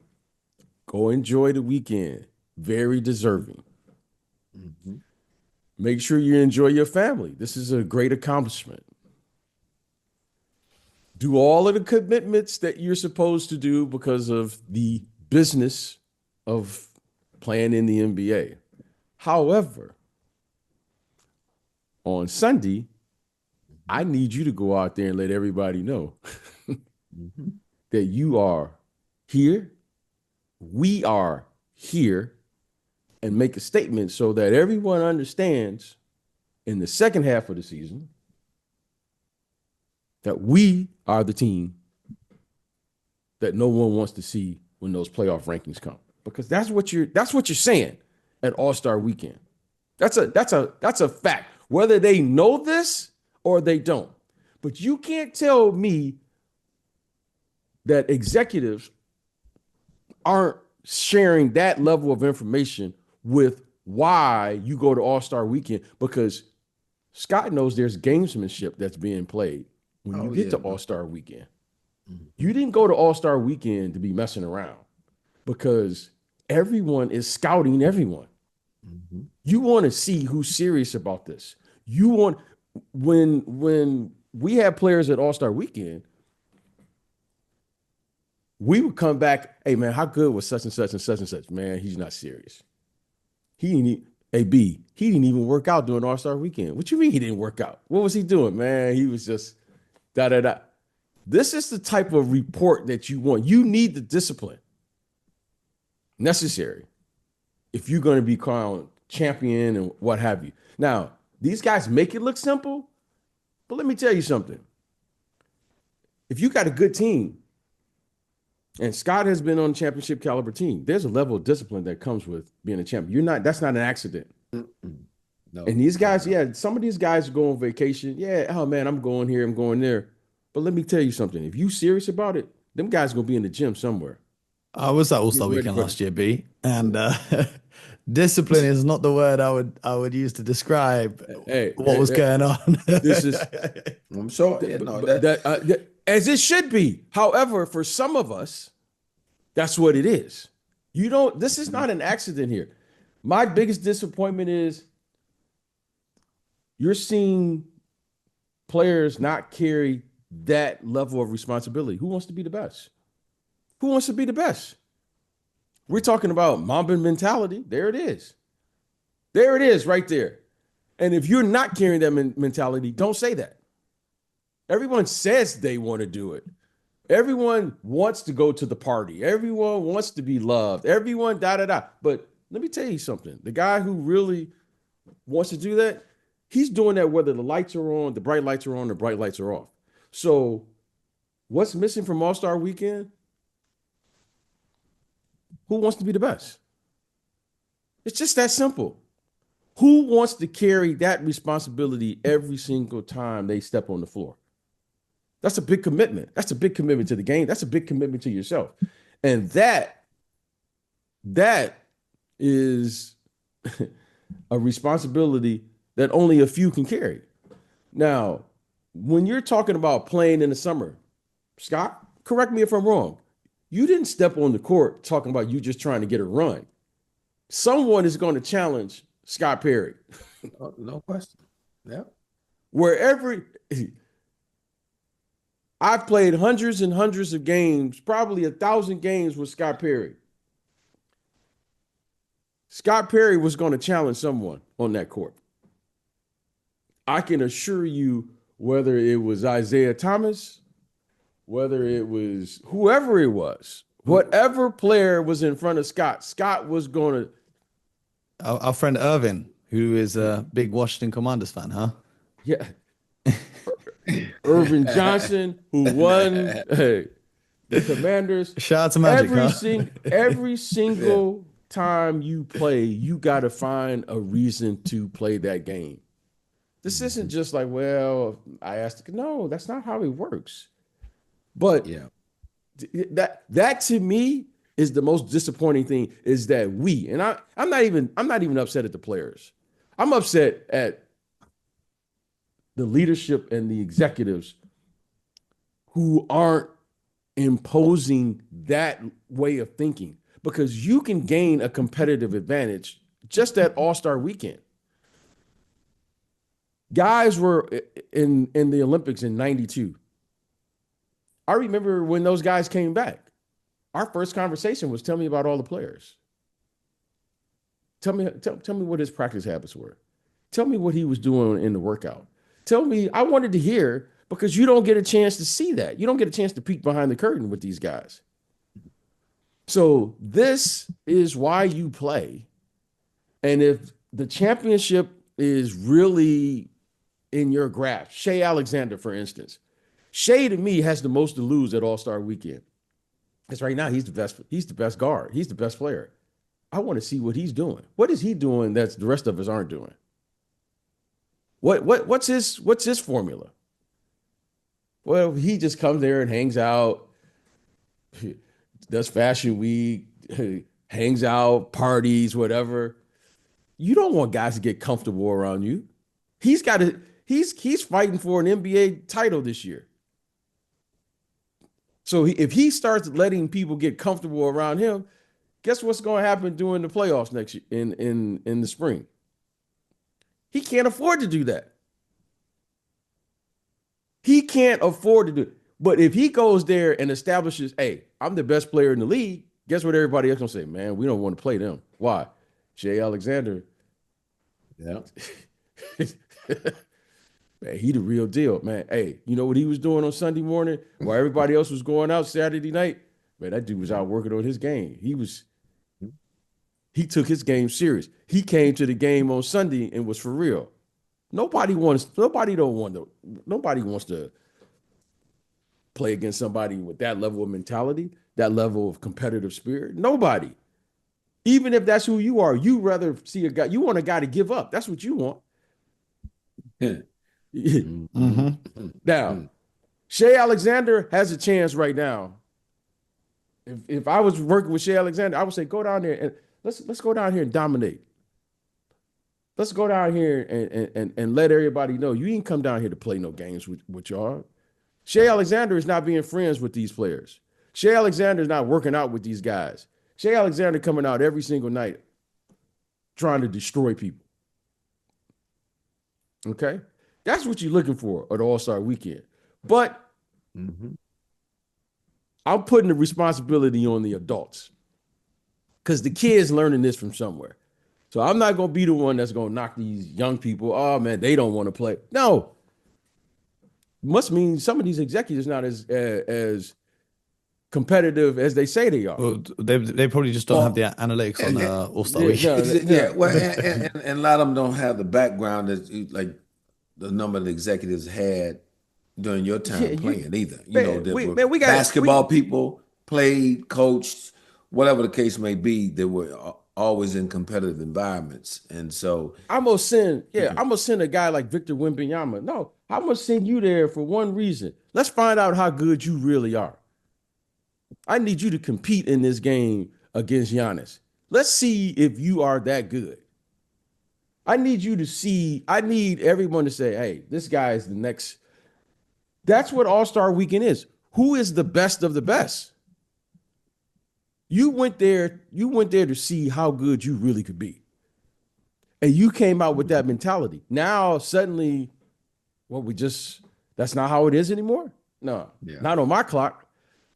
go enjoy the weekend. Very deserving. Mm-hmm. Make sure you enjoy your family. This is a great accomplishment. Do all of the commitments that you're supposed to do because of the business of playing in the NBA. However, on Sunday, I need you to go out there and let everybody know Mm-hmm. that you are here, we are here, and make a statement so that everyone understands in the second half of the season that we are the team that no one wants to see when those playoff rankings come. Because that's what you're saying at All-Star Weekend. That's a fact, whether they know this or they don't. But you can't tell me that executives aren't sharing that level of information with why you go to All-Star Weekend, because Scott knows there's gamesmanship that's being played when you get to All-Star Weekend. Mm-hmm. You didn't go to All-Star Weekend to be messing around, because everyone is scouting everyone. Mm-hmm. You want to see who's serious about this. You want, when we have players at All-Star Weekend, we would come back, hey man, how good was such and such and such and such? Man, he's not serious. He didn't even work out during All-Star Weekend. What you mean he didn't work out? What was he doing, man? He was just da-da-da. This is the type of report that you want. You need the discipline necessary if you're going to be crowned champion and what have you. Now, these guys make it look simple, but let me tell you something. If you got a good team, and Scott has been on a championship caliber team, there's a level of discipline that comes with being a champion. That's not an accident. No. And these guys, some of these guys go on vacation. Yeah, oh man, I'm going here, I'm going there. But let me tell you something. If you serious about it, them guys gonna be in the gym somewhere. I was at All-Star Weekend last year, B, and discipline is not the word I would use to describe what was going on. This is, I'm sure, as it should be. However, for some of us, that's what it is. This is not an accident here. My biggest disappointment is you're seeing players not carry that level of responsibility. Who wants to be the best? Who wants to be the best? We're talking about Mamba mentality. There it is. There it is right there. And if you're not carrying that mentality, don't say that. Everyone says they want to do it. Everyone wants to go to the party. Everyone wants to be loved. Everyone da-da-da. But let me tell you something. The guy who really wants to do that, he's doing that whether the lights are on, the bright lights are on, the bright lights are off. So what's missing from All-Star Weekend? Who wants to be the best? It's just that simple. Who wants to carry that responsibility every single time they step on the floor? That's a big commitment. That's a big commitment to the game. That's a big commitment to yourself. And that is a responsibility that only a few can carry. Now, when you're talking about playing in the summer, Scott, correct me if I'm wrong. You didn't step on the court talking about you just trying to get a run. Someone is going to challenge Scott Perry. No question. Yeah. I've played hundreds and hundreds of games, probably 1,000 games with Scott Perry. Scott Perry was going to challenge someone on that court. I can assure you, whether it was Isaiah Thomas, whether it was whoever it was, whatever player was in front of Scott was going to. Our friend Irvin, who is a big Washington Commanders fan, huh? Yeah. Irvin Johnson, who won the Commanders. Shout out to Magic, Every single time you play, you got to find a reason to play that game. This isn't just like, well, I asked. No, that's not how it works. But that to me is the most disappointing thing is that I'm not even upset at the players. I'm upset at the leadership and the executives who aren't imposing that way of thinking, because you can gain a competitive advantage just at All-Star Weekend. Guys were in the Olympics in 92. I remember when those guys came back, our first conversation was, tell me about all the players. Tell me what his practice habits were. Tell me what he was doing in the workout. Tell me, I wanted to hear, because you don't get a chance to see that. You don't get a chance to peek behind the curtain with these guys. So this is why you play. And if the championship is really in your grasp, Shea Alexander, for instance, Shea to me has the most to lose at All-Star Weekend. Because right now he's the best guard. He's the best player. I want to see what he's doing. What is he doing that the rest of us aren't doing? What's his formula? Well, he just comes there and hangs out, does fashion week, hangs out, parties, whatever. You don't want guys to get comfortable around you. He's fighting for an NBA title this year. So if he starts letting people get comfortable around him, guess what's going to happen during the playoffs next year in the spring? He can't afford to do that. He can't afford to do it. But if he goes there and establishes, hey, I'm the best player in the league, guess what everybody else going to say? Man, we don't want to play them. Why? Shea Alexander. Yeah. Man, he the real deal, man. Hey, you know what he was doing on Sunday morning while everybody else was going out Saturday night? Man, that dude was out working on his game. He took his game serious. He came to the game on Sunday and was for real. Nobody wants to play against somebody with that level of mentality, that level of competitive spirit. Nobody. Even if that's who you are, you rather see a guy, you want a guy to give up. That's what you want. Now, Shea Alexander has a chance right now. If I was working with Shea Alexander, I would say, go down there and let's go down here and dominate. Let's go down here and let everybody know you ain't come down here to play no games with y'all. Shea Alexander is not being friends with these players. Shea Alexander is not working out with these guys. Shea Alexander coming out every single night trying to destroy people. Okay? That's what you're looking for at All-Star Weekend. But I'm putting the responsibility on the adults because the kids learning this from somewhere. So I'm not going to be the one that's going to knock these young people. Oh, man, they don't want to play. No. Must mean some of these executives not as competitive as they say they are. Well, they probably just don't have the analytics on All-Star Weekend. Well, and a lot of them don't have the background that like the number of the executives had during your time playing either. We got basketball people played, coached, whatever the case may be. They were always in competitive environments, and so I'm gonna send a guy like Victor Wembanyama. No, I'm gonna send you there for one reason. Let's find out how good you really are. I need you to compete in this game against Giannis. Let's see if you are that good. I need everyone to say, hey, this guy is the next. That's what All-Star Weekend is. Who is the best of the best? You went there to see how good you really could be. And you came out with that mentality. Now, suddenly, that's not how it is anymore? No, not on my clock.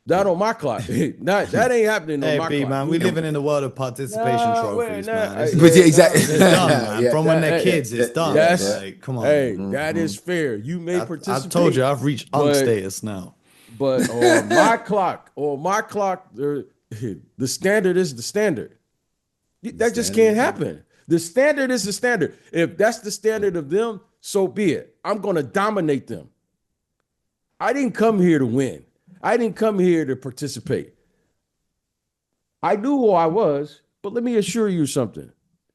Not on my clock. That ain't happening on my clock. Man, we're living in the world of participation trophies, man. Exactly. It's done, man. From when they're kids, it's done. Like, come on. Hey, that is fair. You may participate. I told you, I've reached status now. But on my clock, the standard is the standard. That just can't happen. The standard is the standard. If that's the standard of them, so be it. I'm going to dominate them. I didn't come here to win. I didn't come here to participate. I knew who I was, but let me assure you something.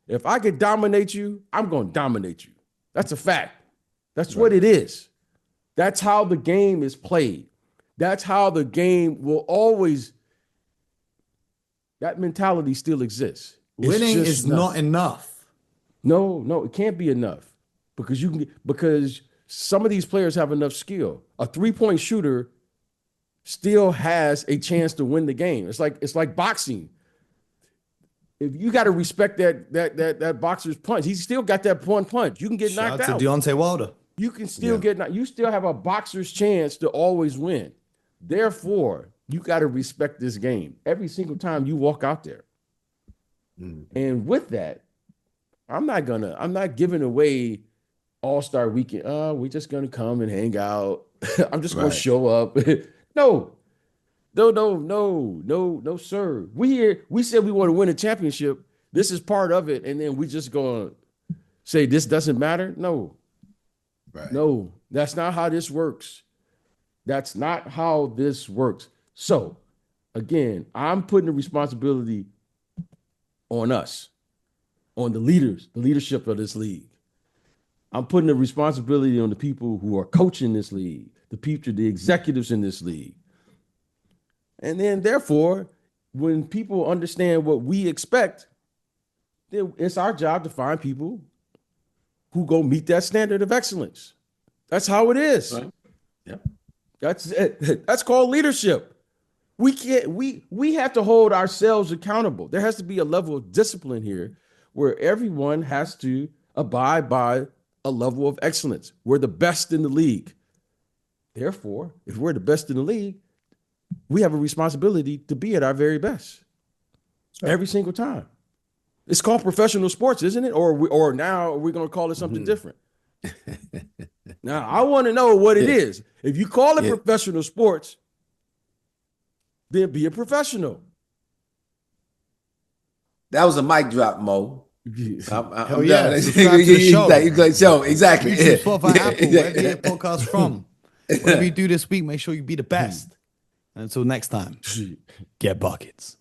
If I could dominate you, I'm going to dominate you. That's a fact. That's what it is. That's how the game is played. That's how the game will always, that mentality still exists. Winning is not enough. No, it can't be enough because some of these players have enough skill. A 3-point shooter still has a chance to win the game. It's like boxing. If you got to respect that boxer's punch, he's still got that punch. You can get knocked out. Shout out to Deontay Wilder. You can still get knocked. You still have a boxer's chance to always win. Therefore, you got to respect this game every single time you walk out there. And with that, I'm not giving away All-Star Weekend. We're just gonna come and hang out. I'm just gonna show up. No, sir. We said we want to win a championship. This is part of it, and then we just gonna say this doesn't matter. No, that's not how this works. That's not how this works. So, again, I'm putting the responsibility on us, on the leadership of this league. I'm putting the responsibility on the people who are coaching this league, the executives in this league. And then, therefore, when people understand what we expect, then it's our job to find people who go meet that standard of excellence. That's how it is. Right. Yeah. That's it. That's called leadership. We have to hold ourselves accountable. There has to be a level of discipline here where everyone has to abide by a level of excellence. We're the best in the league. Therefore, if we're the best in the league, we have a responsibility to be at our very best every single time. It's called professional sports, isn't it? Or now we're going to call it something different. Now, I want to know what it is. If you call it professional sports, then be a professional. That was a mic drop, Mo. Hell yeah. Subscribe to the show. Show. Exactly. YouTube, Spotify, Apple, wherever you get podcasts from. Whatever you do this week, make sure you be the best. And until next time, get buckets.